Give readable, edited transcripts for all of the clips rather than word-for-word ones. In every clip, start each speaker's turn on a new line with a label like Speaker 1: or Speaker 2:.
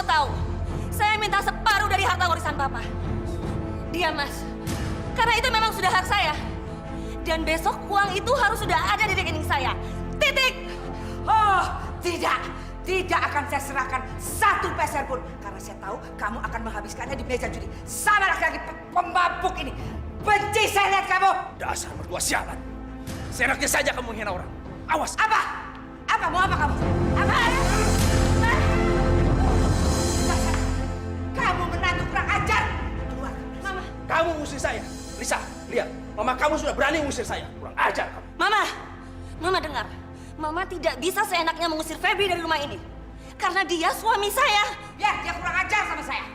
Speaker 1: tahu, saya minta separuh dari harta warisan Papa. Diam, Mas. Karena itu memang sudah hak saya. Dan besok uang itu harus sudah ada di rekening saya. Titik.
Speaker 2: Oh, tidak. Tidak akan saya serahkan satu peser pun. Karena saya tahu kamu akan menghabiskannya di meja judi. Sama laki-laki pemabuk ini. Benci saya lihat kamu.
Speaker 3: Dasar berdua sialan. Seenaknya saja kamu menghina orang. Awas.
Speaker 2: Apa? Apa? Mau apa kamu? Apa? Kamu menantu kurang ajar. Keluar.
Speaker 1: Mama.
Speaker 3: Kamu ngusir saya. Lisa, lihat. Mama kamu sudah berani mengusir saya. Kurang ajar kamu.
Speaker 1: Mama dengar. Mama tidak bisa seenaknya mengusir Febri dari rumah ini. Karena dia suami saya.
Speaker 2: Ya, dia kurang ajar sama saya.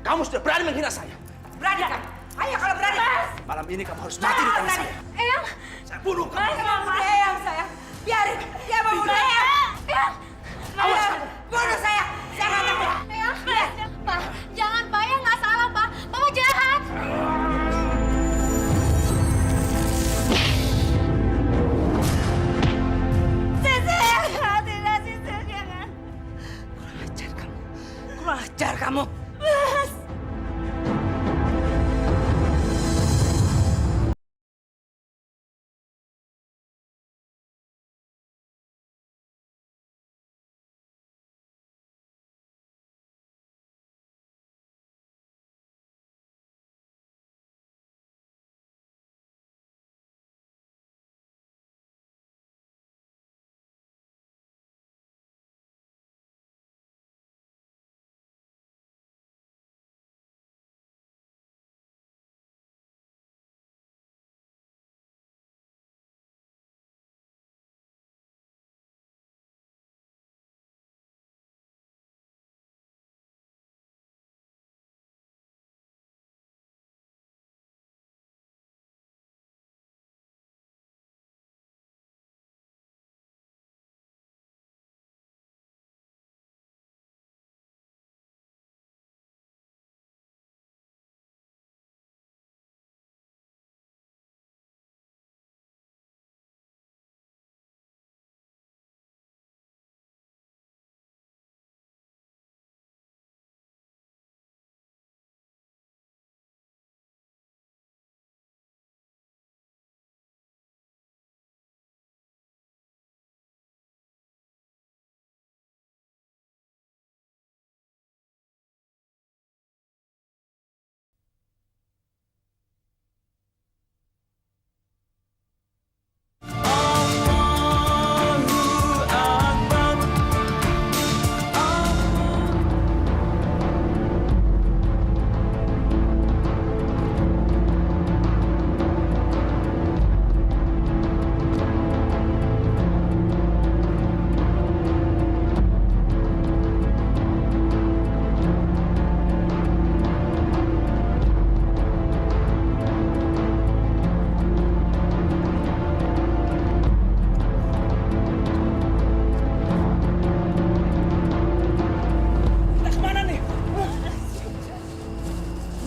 Speaker 3: Kamu sudah berani menghina saya.
Speaker 2: Berani kamu? Ayo kalau berani.
Speaker 3: Malam ini kamu harus mati di tangan saya.
Speaker 1: Eyang.
Speaker 3: Saya bunuh kamu.
Speaker 2: Dia mau bunuh Eyang saya. Biarin. Dia mau bunuh Eyang.
Speaker 3: Awas kamu.
Speaker 2: Bunuh saya. Saya nggak takut.
Speaker 1: Eyang. Pak, jangan Pak. Eyang nggak salah, Pak. Mama jahat.
Speaker 2: Kurang ajar kamu.
Speaker 1: Mas.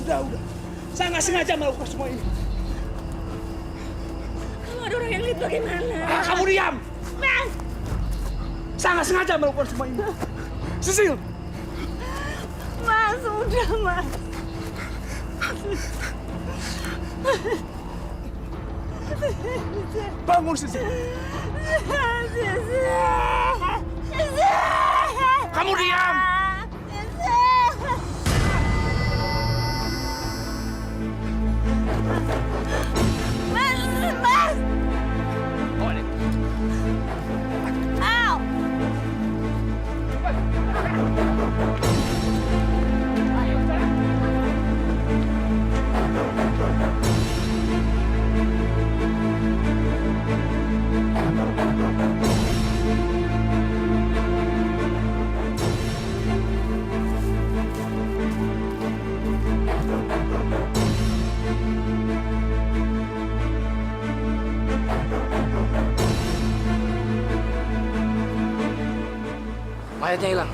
Speaker 3: Udah. Saya nggak sengaja melakukan semua ini.
Speaker 1: Kalau ada orang yang lihat bagaimana?
Speaker 3: Kamu diam.
Speaker 1: Mas.
Speaker 3: Saya nggak sengaja melakukan semua ini. Sisil.
Speaker 1: Mas, udah, Mas.
Speaker 3: Bangun, Sisil. Kamu diam.
Speaker 1: Mas. Au.
Speaker 3: Mayatnya hilang.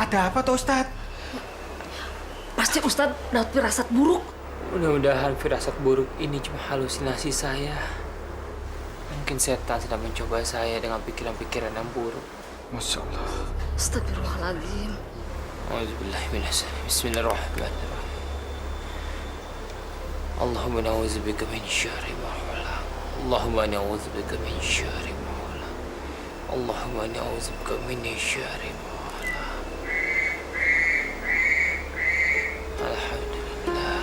Speaker 4: Ada apa toh Ustadz?
Speaker 1: Pasti Ustadz dapat firasat buruk.
Speaker 5: Mudah-mudahan firasat buruk ini cuma halusinasi saya. Mungkin setan sedang mencoba saya dengan pikiran-pikiran yang buruk.
Speaker 4: Masya Allah.
Speaker 1: Astagfirullahaladzim.
Speaker 5: Auzubillahiminasyaitonir. Bismillahirrahmanirrahim. Allahumma na'udzubika min syarri ma khalaq. Allahumma na'udzubika min syarri ma khalaq. Allahumma na'udzubika min syarri ma khalaq. Alhamdulillah.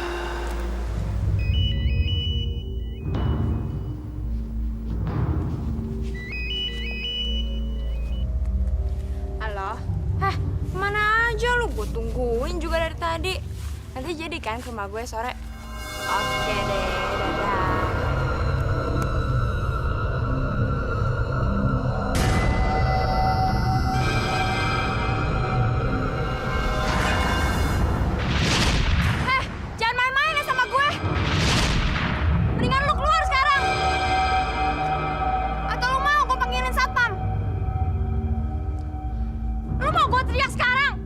Speaker 6: Halo? Hah, kemana aja lu? Gue tungguin juga dari tadi. Nanti jadi kan ke rumah gue sore? Oke deh, dadah. Jangan main-main ya sama gue. Mendingan lu keluar sekarang. Atau lu mau gue panggilin satpam? Lu mau gue teriak sekarang?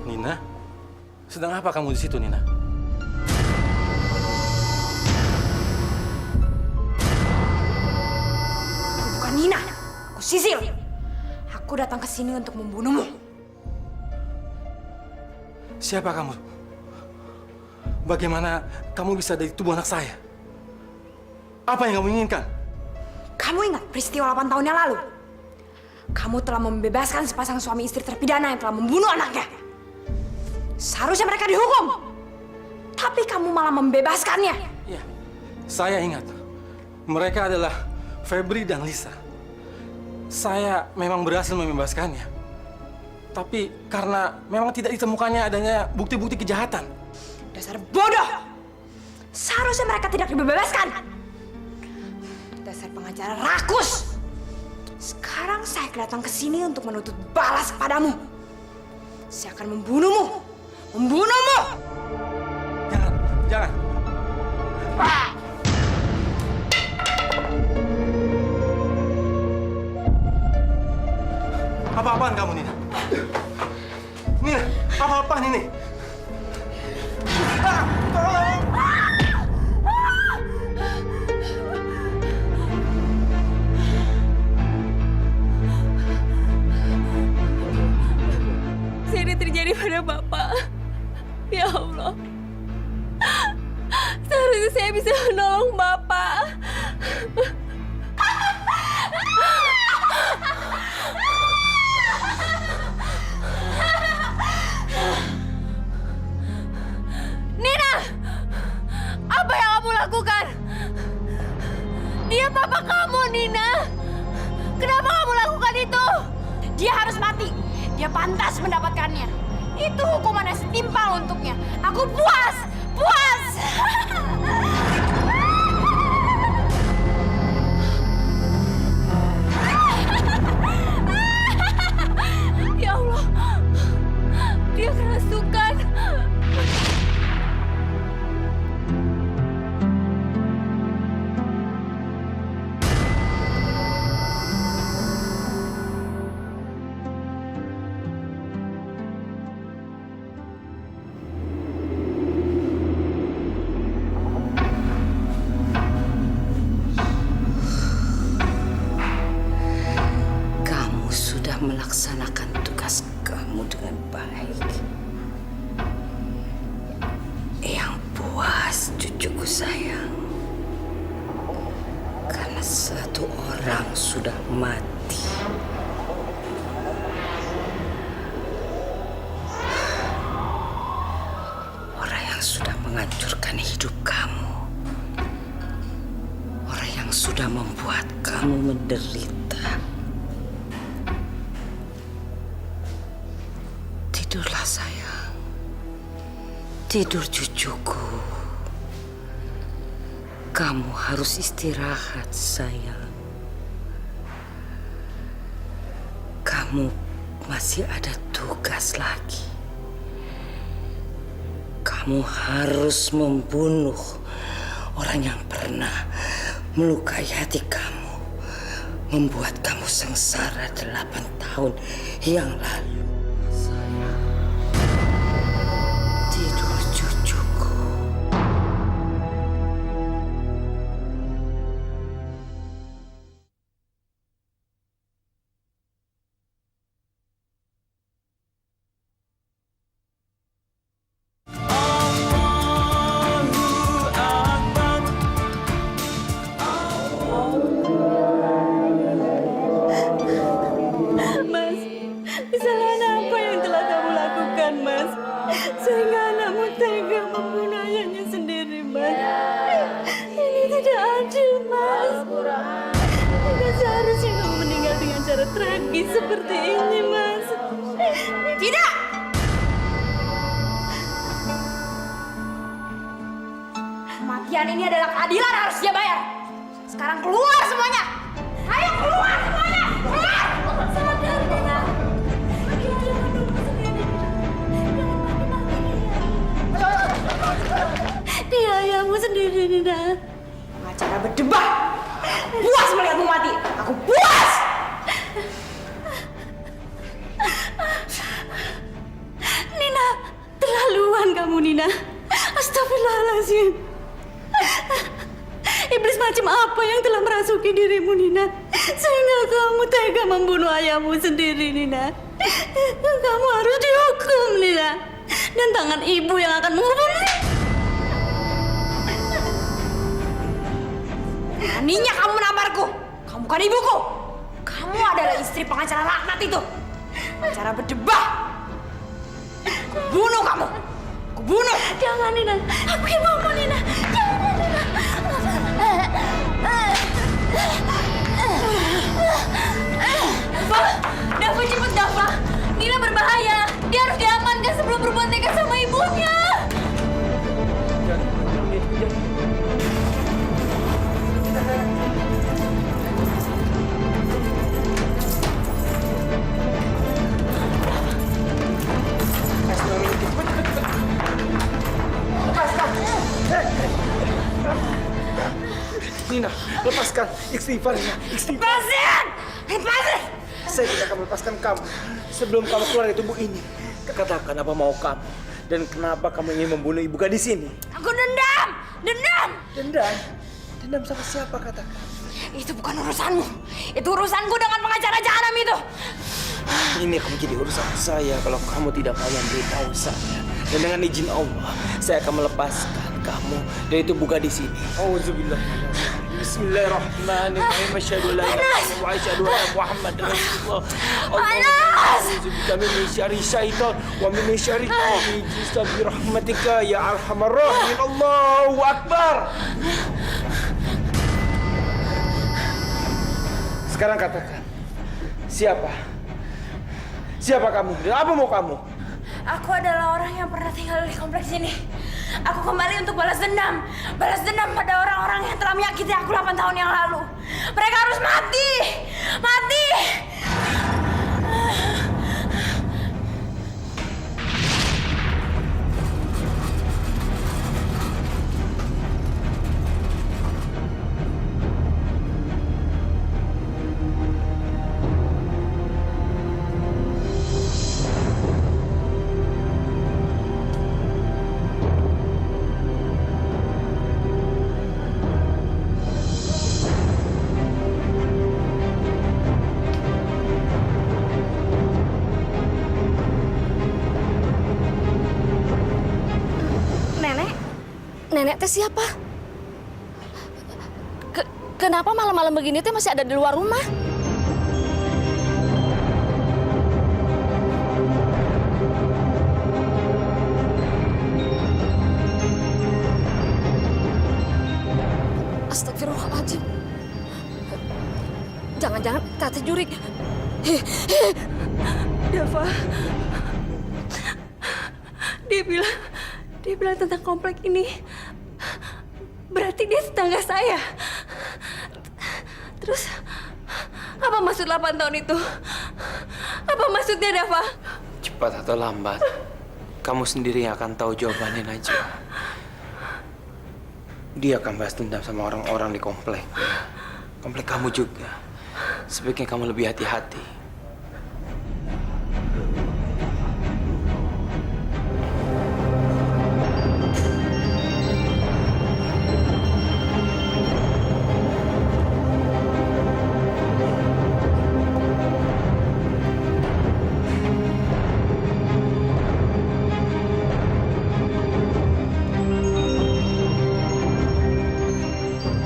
Speaker 4: Nina, sedang apa kamu di situ, Nina?
Speaker 6: Aku bukan Nina, aku Sisil. Aku datang ke sini untuk membunuhmu.
Speaker 4: Siapa kamu? Bagaimana kamu bisa dari tubuh anak saya? Apa yang kamu inginkan?
Speaker 6: Kamu ingat peristiwa 8 tahun yang lalu? Kamu telah membebaskan sepasang suami istri terpidana yang telah membunuh anaknya. Seharusnya mereka dihukum. Tapi kamu malah membebaskannya.
Speaker 4: Ya, saya ingat. Mereka adalah Febri dan Lisa. Saya memang berhasil membebaskannya. Tapi karena memang tidak ditemukannya adanya bukti-bukti kejahatan.
Speaker 6: Dasar bodoh. Seharusnya mereka tidak dibebaskan. Dasar pengacara rakus. Sekarang saya datang ke sini untuk menuntut balas kepadamu. Saya akan membunuhmu. Membunuhmu!
Speaker 4: Jangan, jangan. Apa-apaan kamu, Nina? Nina, apa-apaan ini? Tolong!
Speaker 1: Ini terjadi pada Bapak. Ya Allah. Seharusnya saya bisa menolong Bapak. Nina! Apa yang kamu lakukan? Dia papa kamu, Nina. Kenapa kamu lakukan itu?
Speaker 6: Dia harus mati. Dia pantas mendapatkannya. Itu hukuman yang setimpal untuknya. Aku puas! Puas!
Speaker 1: Ya Allah. Dia kerasukan.
Speaker 2: Melaksanakan tugas kamu dengan baik. Yang puas, cucuku sayang. Karena satu orang sudah mati. sudah membuat kamu menderita. Tidurlah sayang. Tidur cucuku. Kamu harus istirahat sayang. Kamu masih ada tugas lagi. Kamu harus membunuh orang yang pernah melukai hati kamu, membuat kamu sengsara 8 tahun yang lalu. Sayang, tidur cucuku.
Speaker 1: Mas, kesalahan apa yang telah kamu lakukan, Mas? Sehingga anakmu tega membunuh ayahnya sendiri, Mas. Ini tidak adil, Mas. Tidak seharusnya kamu meninggal dengan cara tragis seperti ini, Mas.
Speaker 6: Tidak! Kematian ini adalah keadilan, harus dia bayar. Sekarang keluar semuanya! Ayo keluar semuanya! Keluar!
Speaker 1: Sadar, Nina. Dia ayahmu sendiri, Nina.
Speaker 6: Pengacara berdebat. Puas melihatmu mati. Aku puas.
Speaker 1: Nina, terlaluan kamu, Nina. Astagfirullahaladzim. Iblis macam apa yang telah merasuki dirimu, Nina? Sehingga kamu tega membunuh ayahmu sendiri, Nina. Kamu harus dihukum, Nina. Dan tangan ibu yang akan menghukummu.
Speaker 6: Beraninya kamu menamparku. Kamu bukan ibuku. Kamu adalah istri pengacara laknat itu. Pengacara berdebah. Aku bunuh kamu. Aku bunuh.
Speaker 1: Jangan, Nina. Aku yang mau, Nina. Jangan, Nina. Dava, cepet Dava. Nina berbahaya. Dia harus diamankan sebelum berbuat nekat sama ibunya.
Speaker 3: Nina, lepaskan. Istighfar, Nina. Istighfar.
Speaker 6: Lepasin! Lepasin!
Speaker 3: Saya tidak akan melepaskan kamu sebelum kamu keluar dari tubuh ini. Katakan apa mau kamu dan kenapa kamu ingin membunuh ibu gadis ini?
Speaker 6: Aku dendam! Dendam!
Speaker 3: Dendam? Dendam sama siapa katakan?
Speaker 6: Itu bukan urusanmu. Itu urusanku dengan pengacara jahanam itu.
Speaker 3: Ini akan menjadi urusan saya kalau kamu tidak mau memberitahu saya. Dan dengan izin Allah, saya akan melepaskan kamu dari tubuh gadis ini. Auzubillah. Bismillahirrahmanirrahim. Asyhadu an la ilaha illallah wa asyhadu anna Muhammadar Rasulullah. A'udzubika min syarri syaitan wa min syarri ijlis bi rahmatika ya arhamar rahimin. Allahu akbar. Sekarang katakan, siapa? Siapa kamu? Dan apa mau kamu?
Speaker 6: Aku adalah orang yang pernah tinggal di kompleks ini. Aku kembali untuk balas dendam. Balas dendam pada orang-orang yang telah menyakiti aku 8 tahun yang lalu. Mereka harus mati. Mati.
Speaker 1: Nenek teh siapa? Kenapa malam-malam begini teh masih ada di luar rumah? Astagfirullahaladzim. Jangan-jangan Tante Jurik. Dava. Dia bilang tentang komplek ini. Berarti dia tetangga saya. Terus, apa maksud 8 tahun itu? Apa maksudnya, Dava?
Speaker 5: Cepat atau lambat, kamu sendiri yang akan tahu jawabannya, Najwa. Dia akan balas dendam sama orang-orang di komplek. Komplek kamu juga. Sebaiknya kamu lebih hati-hati.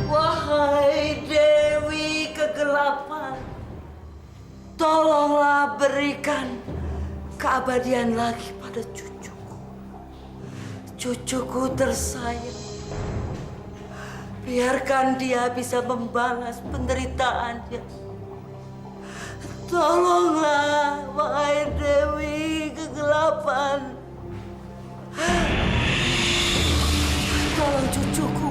Speaker 2: Wahai Dewi Kegelapan, tolonglah berikan keabadian lagi pada cucuku. Cucuku tersayang. Biarkan dia bisa membalas penderitaannya. Tolonglah, wahai Dewi Kegelapan. Tolong cucuku.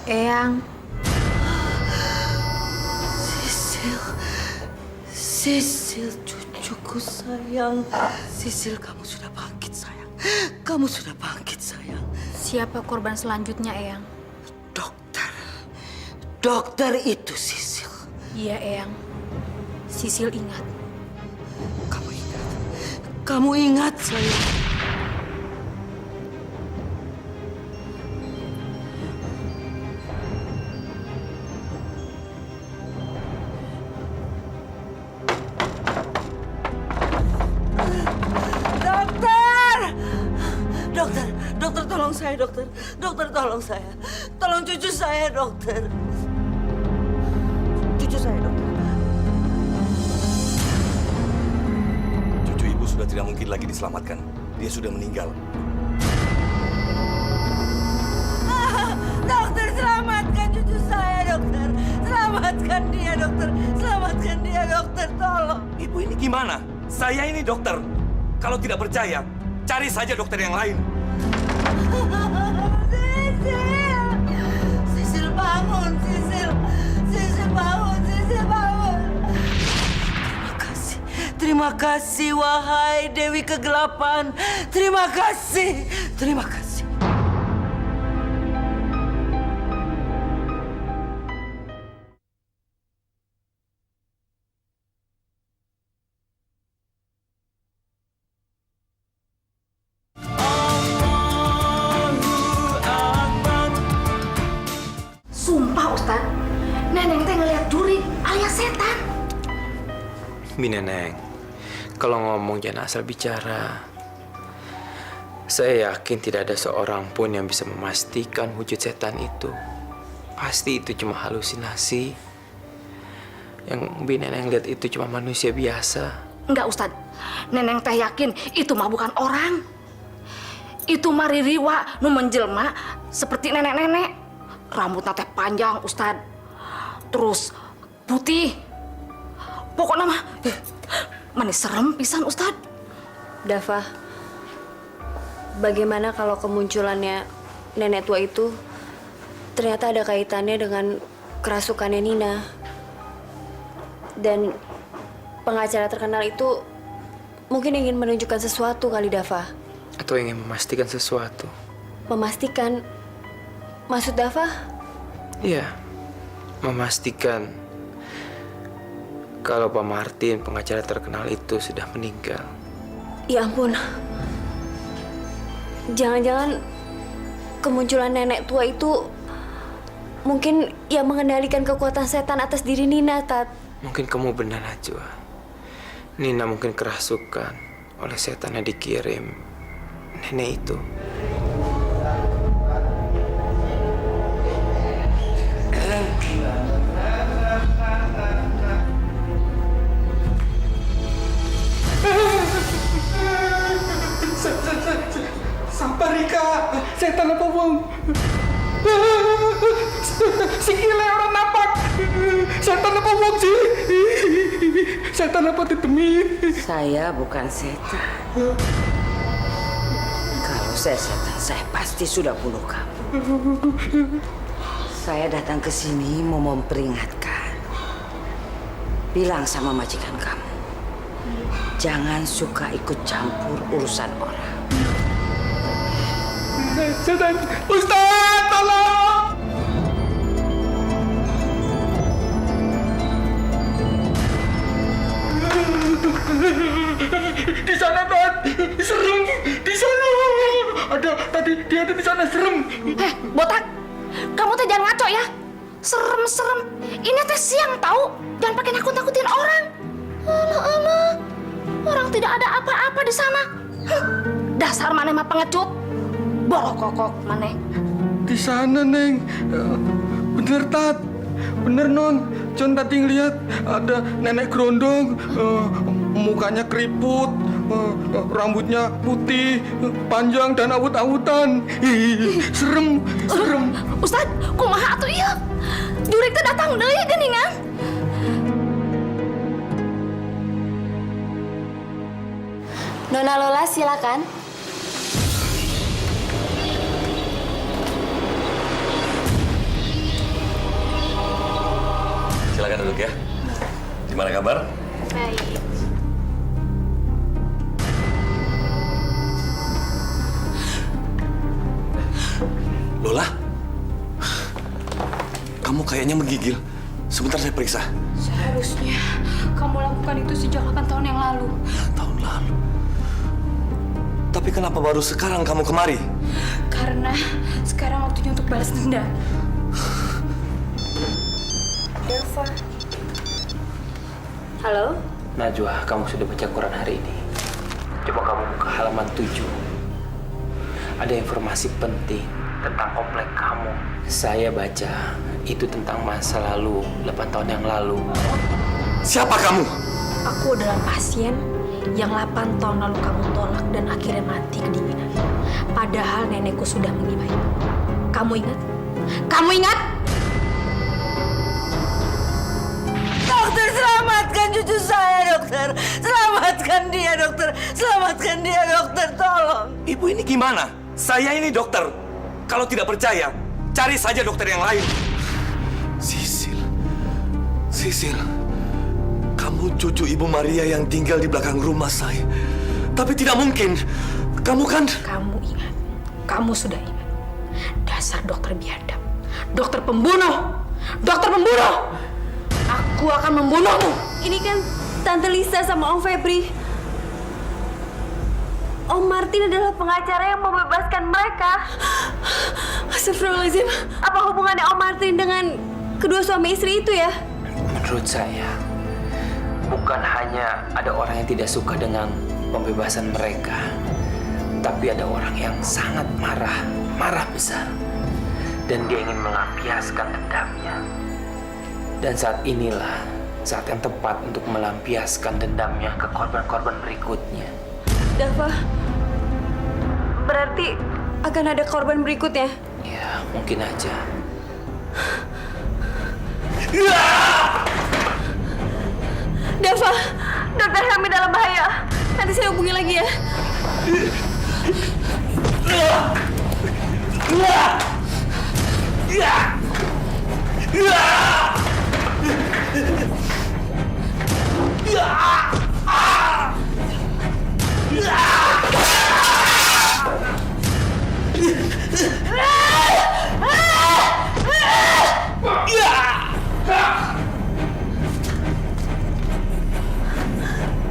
Speaker 6: Eyang.
Speaker 2: Sisil, cucuku sayang. Sisil, kamu sudah bangkit sayang. Kamu sudah bangkit sayang.
Speaker 6: Siapa korban selanjutnya, Eyang?
Speaker 2: Dokter itu Sisil.
Speaker 6: Iya, Eyang. Sisil ingat.
Speaker 2: Kamu ingat sayang. Dokter, tolong saya, dokter. Dokter, tolong saya. Tolong cucu saya, dokter. Cucu saya, dokter.
Speaker 7: Cucu ibu sudah tidak mungkin lagi diselamatkan. Dia sudah meninggal.
Speaker 2: Dokter, selamatkan cucu saya, dokter. Selamatkan dia, dokter. Selamatkan dia, dokter. Tolong.
Speaker 7: Ibu ini gimana? Saya ini dokter. Kalau tidak percaya, cari saja dokter yang lain.
Speaker 2: Sisil bangun, Sisil. Sisil bangun, Sisil bangun. Terima kasih, wahai Dewi Kegelapan. Terima kasih. Terima kasih.
Speaker 6: Sumpah, Ustaz. Neneng teh ngeliat Jurik alias setan.
Speaker 5: Mi Neneng, kalau ngomong jangan asal bicara. Saya yakin tidak ada seorang pun yang bisa memastikan wujud setan itu. Pasti itu cuma halusinasi. Yang Mi Neneng lihat itu cuma manusia biasa.
Speaker 8: Enggak, Ustad. Neneng teh yakin itu mah bukan orang. Itu mah ririwa nu menjelma seperti nenek-nenek. Rambutnya teh panjang, Ustad. Terus putih. Pokoknya mah manis serem pisan, Ustad.
Speaker 1: Dava, bagaimana kalau kemunculannya nenek tua itu ternyata ada kaitannya dengan kerasukannya Nina? Dan pengacara terkenal itu mungkin ingin menunjukkan sesuatu kali, Dava.
Speaker 5: Atau ingin memastikan sesuatu.
Speaker 1: Memastikan? Maksud Dava?
Speaker 5: Iya, memastikan kalau Pak Martin, pengacara terkenal itu sudah meninggal.
Speaker 1: Ya ampun. Jangan-jangan kemunculan nenek tua itu mungkin yang mengendalikan kekuatan setan atas diri Nina, Tat.
Speaker 5: Mungkin kamu benar, Najwa. Nina mungkin kerasukan oleh setan yang dikirim nenek itu.
Speaker 4: Sikile orang napak. Setan apa wong sih? Setan apa ditemi?
Speaker 2: Saya bukan setan. Kalau saya setan, saya pasti sudah bunuh kamu. Saya datang ke sini mau memperingatkan. Bilang sama majikan kamu, jangan suka ikut campur urusan orang.
Speaker 4: Setan, Ustaz, tolong! Di sana, Dad, serem. Di sana ada tadi dia ada di sana serem.
Speaker 8: Botak, kamu teh jangan ngaco ya. Serem-serem. Ini teh siang tahu. Jangan pakai nakut-nakutin orang. Alah. Orang tidak ada apa-apa di sana. Dasar maneh mah pengecut. Borokokok maneh.
Speaker 4: Di sana, Neng. Bener, Tat. Bener, Non. John tadi ngeliat ada nenek gerondong, mukanya keriput, rambutnya putih, panjang dan awut-awutan. Serem.
Speaker 8: Ustad, kumaha atuh ieu? Jurik teh datang deui geuningan.
Speaker 1: Nona Lola, silakan.
Speaker 7: Silakan duduk ya. Gimana kabar?
Speaker 1: Baik.
Speaker 7: Lola? Kamu kayaknya menggigil. Sebentar saya periksa.
Speaker 6: Seharusnya kamu lakukan itu sejak 8 tahun yang lalu.
Speaker 7: Tahun lalu. Tapi kenapa baru sekarang kamu kemari?
Speaker 6: Karena sekarang waktunya untuk balas dendam. Delva.
Speaker 1: Halo?
Speaker 5: Najwa, kamu sudah baca Quran hari ini. Coba kamu buka halaman 7. Ada informasi penting tentang komplek kamu. Saya baca itu tentang masa lalu 8 tahun yang lalu.
Speaker 7: Siapa kamu?
Speaker 6: Aku adalah pasien yang 8 tahun lalu kamu tolak dan akhirnya mati kedinginan. Padahal nenekku sudah mengimai. Kamu ingat? Kamu ingat?
Speaker 2: Dokter, selamatkan cucu saya, dokter. Selamatkan dia, dokter. Selamatkan dia, dokter. Tolong.
Speaker 7: Ibu ini gimana? Saya ini dokter. Kalau tidak percaya, cari saja dokter yang lain. Sisil, kamu cucu Ibu Maria yang tinggal di belakang rumah saya. Tapi tidak mungkin. Kamu kan...
Speaker 6: Kamu ingat. Kamu sudah ingat. Dasar dokter biadab. Dokter pembunuh. Dokter pembunuh. Aku akan membunuhmu.
Speaker 1: Ini kan Tante Lisa sama Om Febri. Om Martin adalah pengacara yang membebaskan mereka. Astagfirullahaladzim. Apa hubungannya Om Martin dengan kedua suami istri itu ya?
Speaker 5: Menurut saya, bukan hanya ada orang yang tidak suka dengan pembebasan mereka, tapi ada orang yang sangat marah besar. Dan dia ingin melampiaskan dendamnya. Dan saat inilah saat yang tepat untuk melampiaskan dendamnya ke korban-korban berikutnya.
Speaker 1: Dava, berarti akan ada korban berikutnya?
Speaker 5: Ya, mungkin aja.
Speaker 1: Dava, dokter kami dalam bahaya. Nanti saya hubungi lagi ya.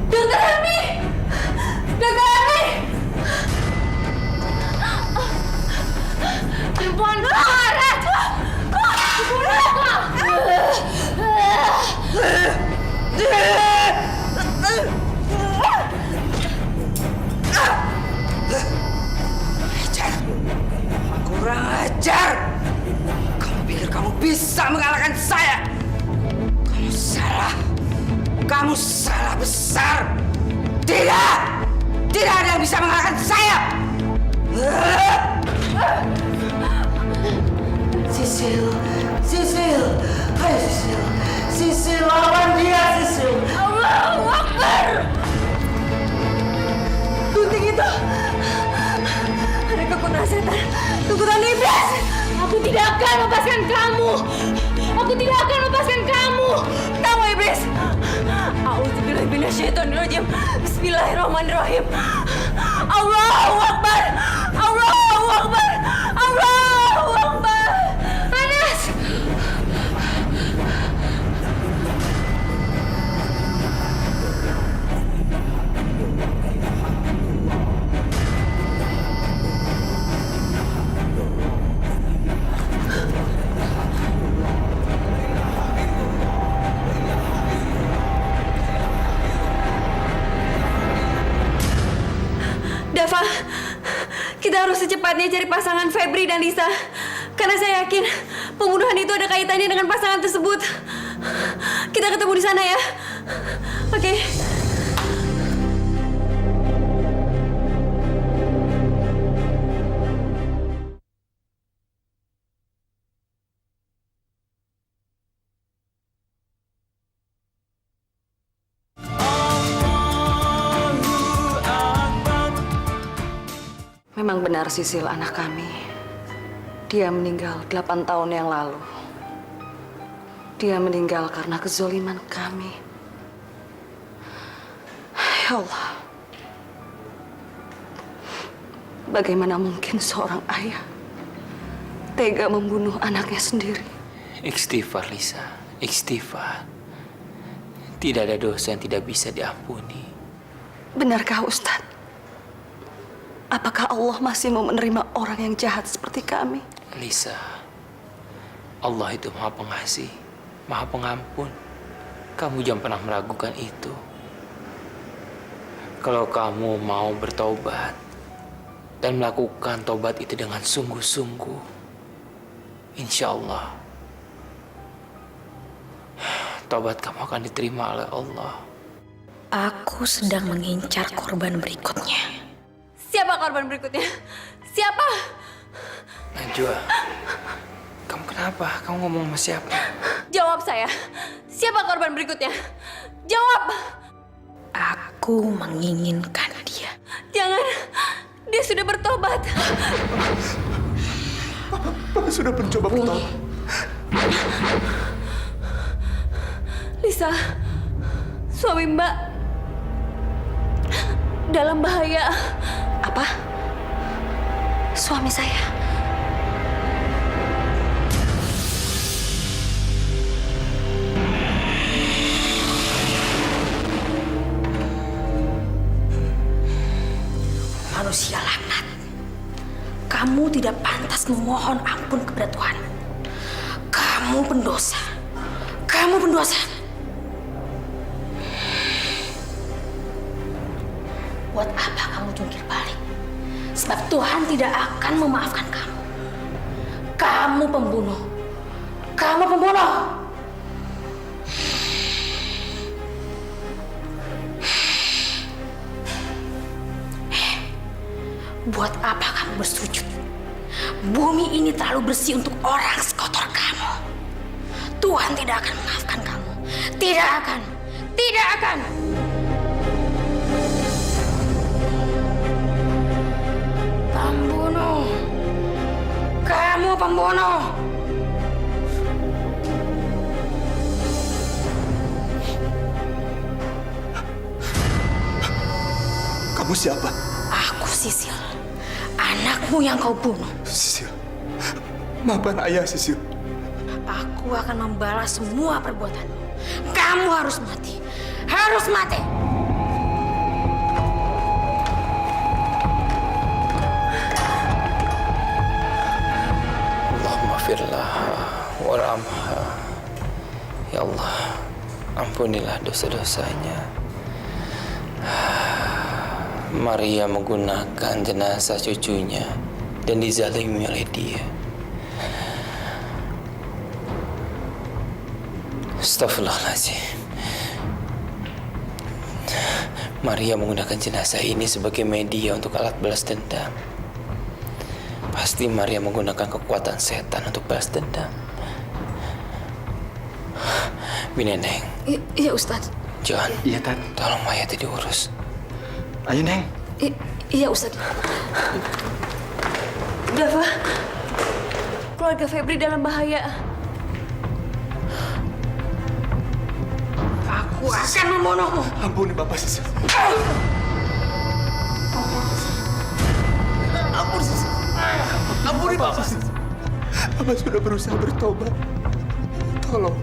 Speaker 1: Dokter Helmi! Dokter Helmi! Perempuan karet!
Speaker 2: Kurang ajar. Kamu pikir kamu bisa mengalahkan saya? Kamu salah. Kamu salah besar. Tidak! Tidak ada yang bisa mengalahkan saya. Sisil,
Speaker 1: Ayo Sisil. Sisil, lawan dia Sisil.
Speaker 6: Allahu Akbar. Gunting itu ada kekuatan setan, kekuatan iblis. Aku tidak akan lepaskan kamu. Aku tidak akan lepaskan kamu. Kamu iblis. A'udzubillahi minasyaitonirrajim. Bismillahirrahmanirrahim. Allahu Akbar. Allahu Akbar. Allahu Akbar. Anas. Dava, kita harus secepatnya cari pasangan Febri dan Lisa. Karena saya yakin pembunuhan itu ada kaitannya dengan pasangan tersebut. Kita ketemu di sana ya. Oke. Memang benar Sisil anak kami. Dia meninggal 8 tahun yang lalu. Dia meninggal karena kezoliman kami. Ya Allah. Bagaimana mungkin seorang ayah tega membunuh anaknya sendiri?
Speaker 5: Istighfar, Lisa. Istighfar. Tidak ada dosa yang tidak bisa diampuni.
Speaker 6: Benarkah Ustadz? Apakah Allah masih mau menerima orang yang jahat seperti kami?
Speaker 5: Lisa, Allah itu Maha Pengasih, Maha Pengampun. Kamu jangan pernah meragukan itu. Kalau kamu mau bertobat dan melakukan tobat itu dengan sungguh-sungguh, insya Allah, tobat kamu akan diterima oleh Allah.
Speaker 6: Aku sedang mengincar korban berikutnya. Siapa korban berikutnya? Siapa?
Speaker 5: Najwa, kamu kenapa? Kamu ngomong sama siapa?
Speaker 6: Jawab saya. Siapa korban berikutnya? Jawab. Aku menginginkan dia. Jangan. Dia sudah bertobat.
Speaker 7: Papa sudah mencoba bertobat.
Speaker 6: Lisa, suami Mbak dalam bahaya. Apa? Suami saya? Manusia laknat. Kamu tidak pantas memohon ampun kepada Tuhan. Kamu pendosa. Kamu pendosa. Buat apa kamu jungkir balik? Sebab Tuhan tidak akan memaafkan kamu. Kamu pembunuh. Kamu pembunuh. Buat apa kamu bersujud? Bumi ini terlalu bersih untuk orang sekotor kamu. Tuhan tidak akan memaafkan kamu. Tidak akan. Tidak akan. Pembunuh. Kamu pembunuh.
Speaker 7: Kamu siapa?
Speaker 6: Aku Sisil. Anakmu yang kau bunuh.
Speaker 7: Sisil. Maafkan ayah, Sisil.
Speaker 6: Aku akan membalas semua perbuatanmu. Kamu harus mati. Harus mati.
Speaker 5: Allahumma firlaha warhamha. Ya Allah, ampunilah dosa-dosanya. Maria menggunakan jenazah cucunya dan dizalimi oleh dia. Astaghfirullahaladzim. Maria menggunakan jenazah ini sebagai media untuk alat balas dendam. Pasti Maria menggunakan kekuatan setan untuk balas dendam. Neneng,
Speaker 8: Iya Ustadz.
Speaker 5: John,
Speaker 4: Iya, Tat.
Speaker 5: tolong mayatnya diurus.
Speaker 4: Ayo, Neng.
Speaker 8: Iya Ustadz.
Speaker 1: Dava, keluarga Febri dalam bahaya.
Speaker 8: Aku akan membunuhmu.
Speaker 7: Ampuni Bapak Sisil. Ampun Sisil. Ampuni Bapak Sisil. Bapak sudah berusaha bertobat. Tolong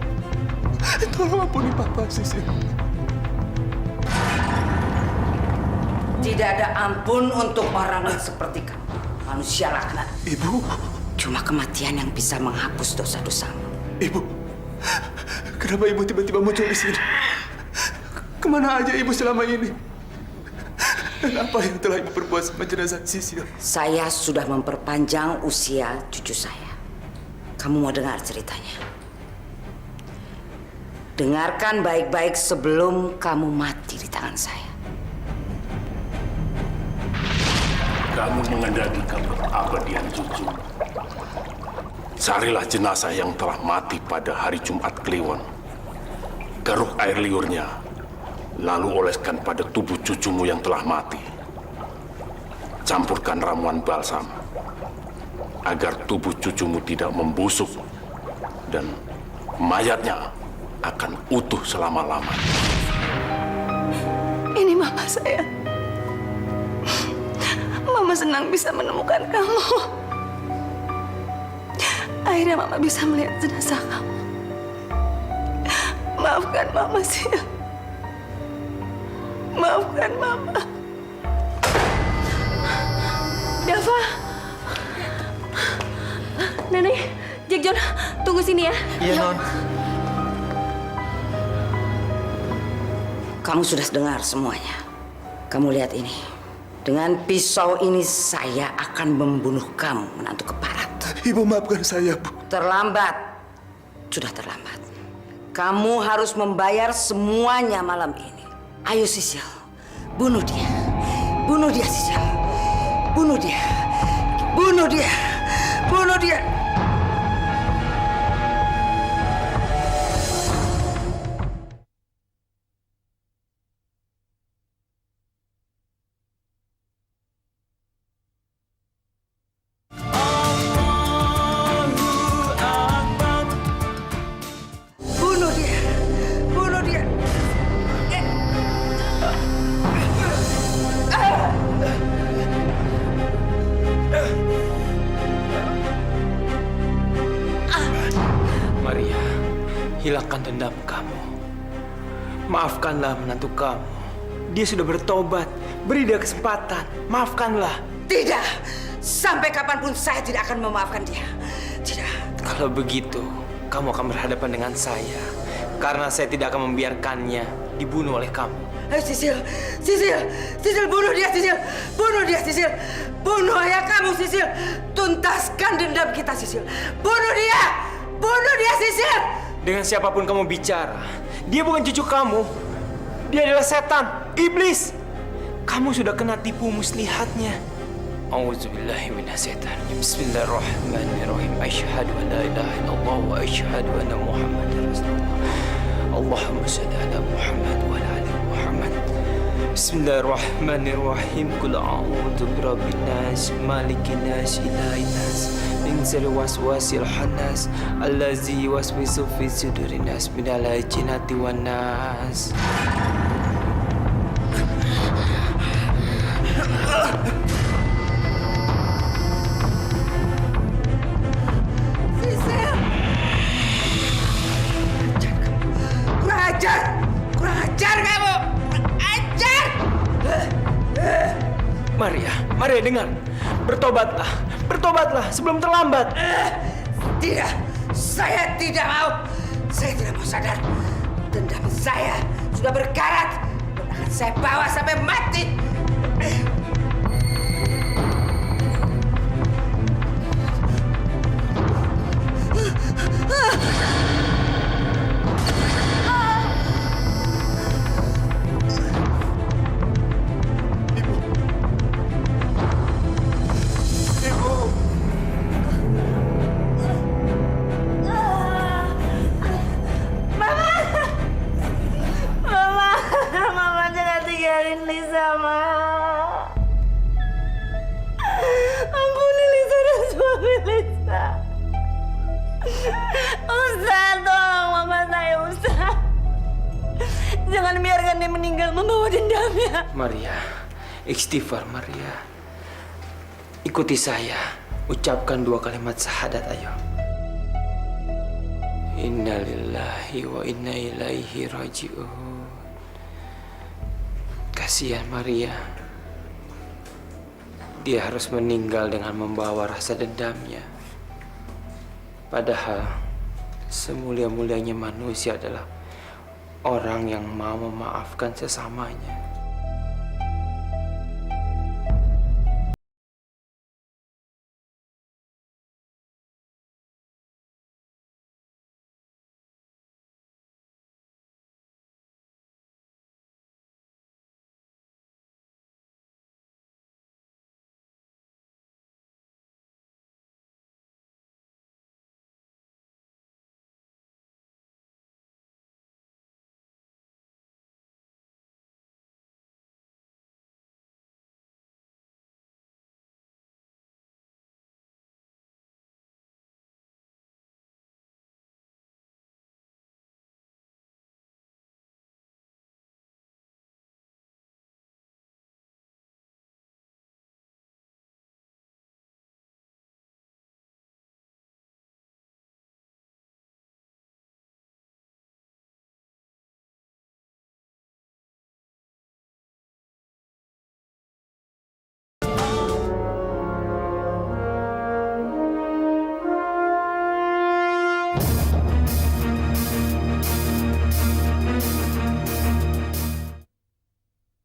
Speaker 7: ampuni Bapak Sisil.
Speaker 2: Tidak ada ampun untuk orang yang seperti kamu. Manusia laknat.
Speaker 7: Ibu,
Speaker 2: Cuma kematian yang bisa menghapus dosa-dosamu.
Speaker 7: Ibu. Kenapa Ibu tiba-tiba muncul di sini? Kemana aja Ibu selama ini? Dan apa yang telah Ibu perbuat sama jenazah Sisil?
Speaker 2: Saya sudah memperpanjang usia cucu saya. Kamu mau dengar ceritanya? Dengarkan baik-baik sebelum kamu mati di tangan saya.
Speaker 9: Kamu mengendaki keabadian cucu. Carilah jenazah yang telah mati pada hari Jumat Kliwon. Garuk air liurnya, lalu oleskan pada tubuh cucumu yang telah mati. Campurkan ramuan balsam, agar tubuh cucumu tidak membusuk dan mayatnya akan utuh selama-lamanya.
Speaker 1: Ini mama saya. Mama senang bisa menemukan kamu. Akhirnya mama bisa melihat jenazah kamu. Maafkan mama sih. Maafkan mama. Dava. Nenek, Jack John, tunggu sini ya.
Speaker 4: Iya, Non.
Speaker 2: Kamu sudah dengar semuanya. Kamu lihat ini. Dengan pisau ini saya akan membunuh kamu, menantu keparat.
Speaker 7: Ibu maafkan saya, Bu.
Speaker 2: Terlambat. Sudah terlambat. Kamu harus membayar semuanya malam ini. Ayo Sisil, bunuh dia. Bunuh dia Sisil. Bunuh dia. Bunuh dia. Bunuh dia. Bunuh dia. Bunuh dia.
Speaker 5: Maria, hilangkan dendam kamu. Maafkanlah menantu kamu. Dia sudah bertobat. Beri dia kesempatan. Maafkanlah.
Speaker 2: Tidak. Sampai kapanpun saya tidak akan memaafkan dia. Tidak.
Speaker 5: Kalau begitu, kamu akan berhadapan dengan saya. Karena saya tidak akan membiarkannya dibunuh oleh kamu.
Speaker 2: Ayo Sisil. Sisil. Sisil, bunuh dia Sisil. Bunuh dia Sisil. Bunuh ayah kamu Sisil. Tuntaskan dendam kita Sisil. Bunuh dia. Bunuh dia Sisil.
Speaker 5: Dengan siapapun kamu bicara, dia bukan cucu kamu. Dia adalah setan, iblis. Kamu sudah kena tipu muslihatnya. Auzubillahi minasyaitonirrajim. Bismillahirrahmanirrahim. Asyhadu an la ilaha illallah wa asyhadu anna Muhammadar Rasulullah. Allahumma shalli ala Muhammad wa ala ali Muhammad. Bismillahirrahmanirrahim. Qul a'udzu birabbin nas, malikin nas, ilahin nas, min syarri waswasil khannas, allazi yuwaswisu fi sudurin nas, minal jinnati wan nas.
Speaker 2: Sisil. Kurang ajar. Kurang ajar kamu. Kurang ajar.
Speaker 5: Maria dengar. Bertobatlah. Bertobatlah sebelum terlambat.
Speaker 2: Tidak. Saya tidak mau. Saya tidak mau sadar. Dendam saya sudah berkarat dan akan saya bawa sampai mati.
Speaker 1: Mama! Ustaz, tolong mama saya, Ustaz. Jangan biarkan dia meninggal membawa dendamnya.
Speaker 5: Maria, istighfar Maria. Ikuti saya. Ucapkan 2 kalimat syahadat, ayo. Inna lillahi wa inna ilaihi raji'un. Kasihan Maria. Dia harus meninggal dengan membawa rasa dendamnya. Padahal semulia-mulianya manusia adalah orang yang mau memaafkan sesamanya.